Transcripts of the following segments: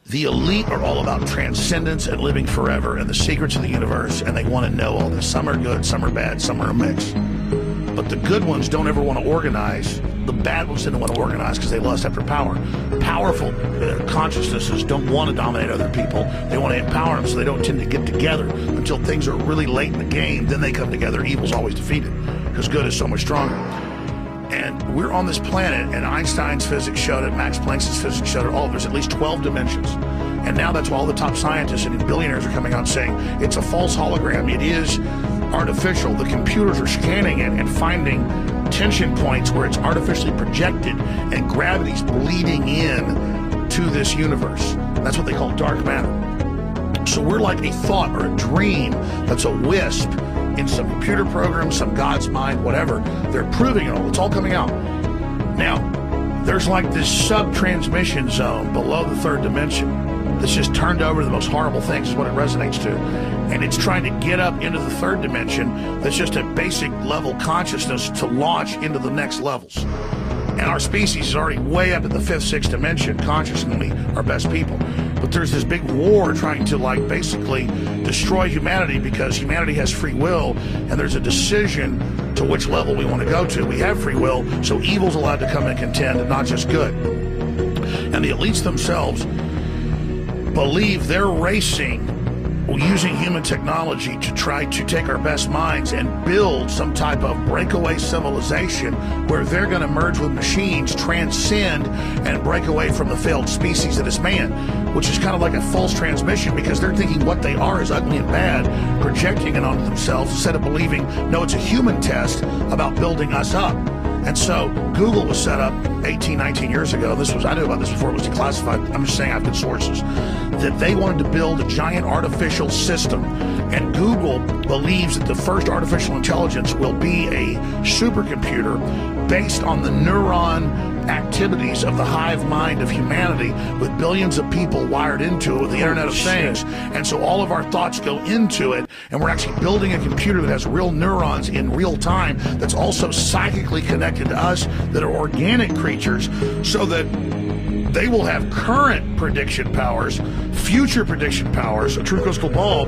The elite are all about transcendence and living forever and the secrets of the universe, and they want to know all this. Some are good, some are bad, some are a mix. But the good ones don't ever want to organize. The bad ones didn't want to organize because they lust after power. Powerful consciousnesses don't want to dominate other people. They want to empower them, so they don't tend to get together until things are really late in the game. Then they come together. Evil's always defeated because good is so much stronger. And we're on this planet, and Einstein's physics showed it, Max Planck's physics showed it, there's at least 12 dimensions. And now that's why all the top scientists and billionaires are coming out saying it's a false hologram. It is artificial. The computers are scanning it and finding tension points where it's artificially projected and gravity's bleeding in to this universe. That's what they call dark matter. So we're like a thought or a dream that's a wisp in some computer program, some God's mind, whatever. They're proving it all. It's all coming out. Now, there's like this sub-transmission zone below the third dimension that's just turned over to the most horrible things is what it resonates to. And it's trying to get up into the third dimension that's just a basic level consciousness to launch into the next levels. And our species is already way up at the fifth, sixth dimension, consciously our best people. But there's this big war trying to like basically destroy humanity because humanity has free will and there's a decision to which level we want to go to. We have free will, so evil's allowed to come and contend and not just good. And the elites themselves believe they're racing using human technology to try to take our best minds and build some type of breakaway civilization where they're going to merge with machines, transcend, and break away from the failed species that is man, which is kind of like a false transmission because they're thinking what they are is ugly and bad, projecting it onto themselves instead of believing, no, it's a human test about building us up. And so Google was set up 18, 19 years ago. I knew about this before it was declassified. I'm just saying I have good sources. That they wanted to build a giant artificial system. And Google believes that the first artificial intelligence will be a supercomputer based on the neuron activities of the hive mind of humanity with billions of people wired into it with the Internet of Things. And so all of our thoughts go into it, and we're actually building a computer that has real neurons in real time that's also psychically connected to us, that are organic creatures, so that they will have current prediction powers, future prediction powers, a true crystal ball.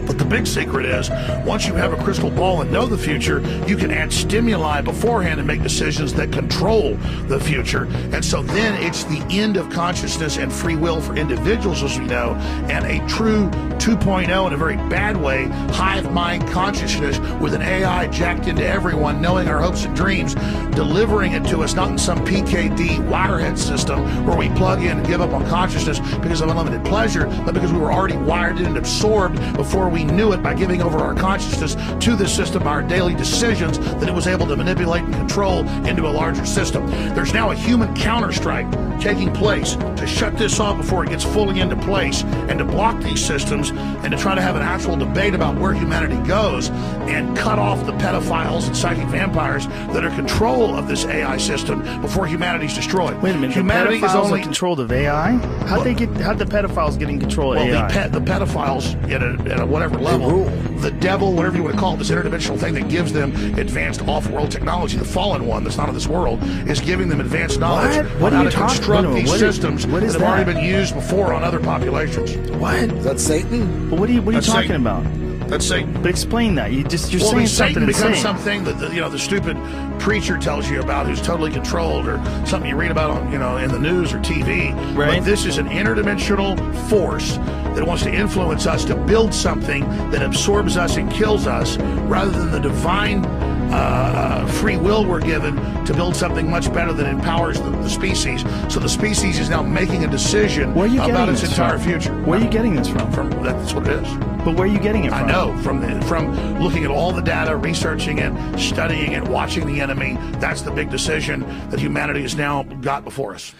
But the big secret is, once you have a crystal ball and know the future, you can add stimuli beforehand and make decisions that control the future. And so then it's the end of consciousness and free will for individuals, as we know, and a true 2.0 in a very bad way, hive mind consciousness with an AI jacked into everyone, knowing our hopes and dreams, delivering it to us, not in some PKD wirehead system where we plug in and give up on consciousness because of unlimited pleasure, but because we were already wired in and absorbed before we knew it by giving over our consciousness to this system, our daily decisions, that it was able to manipulate and control into a larger system. There's now a human counterstrike taking place to shut this off before it gets fully into place and to block these systems and to try to have an actual debate about where humanity goes and cut off the pedophiles and psychic vampires that are in control of this AI system before humanity's destroyed. Wait a minute, humanity the pedophiles is only are controlled of AI? How'd the pedophiles get in control of AI? The pedophiles at a whatever level, the devil, whatever you want to call it, this interdimensional thing that gives them advanced off-world technology, the fallen one that's not of this world, is giving them advanced knowledge on how to construct these systems that have already been used before on other populations. What? Is that Satan? But what are you talking about? That's Satan. But explain that. You're saying Satan something becomes insane. something that the stupid preacher tells you about, who's totally controlled, or something you read about on in the news or TV. Right. But this is an interdimensional force that wants to influence us to build something that absorbs us and kills us, rather than the divine free will we're given to build something much better that empowers the species. So the species is now making a decision about its entire future. Where are you getting this from? That's what it is. But where are you getting it from? I know, from looking at all the data, researching it, studying it, watching the enemy. That's the big decision that humanity has now got before us.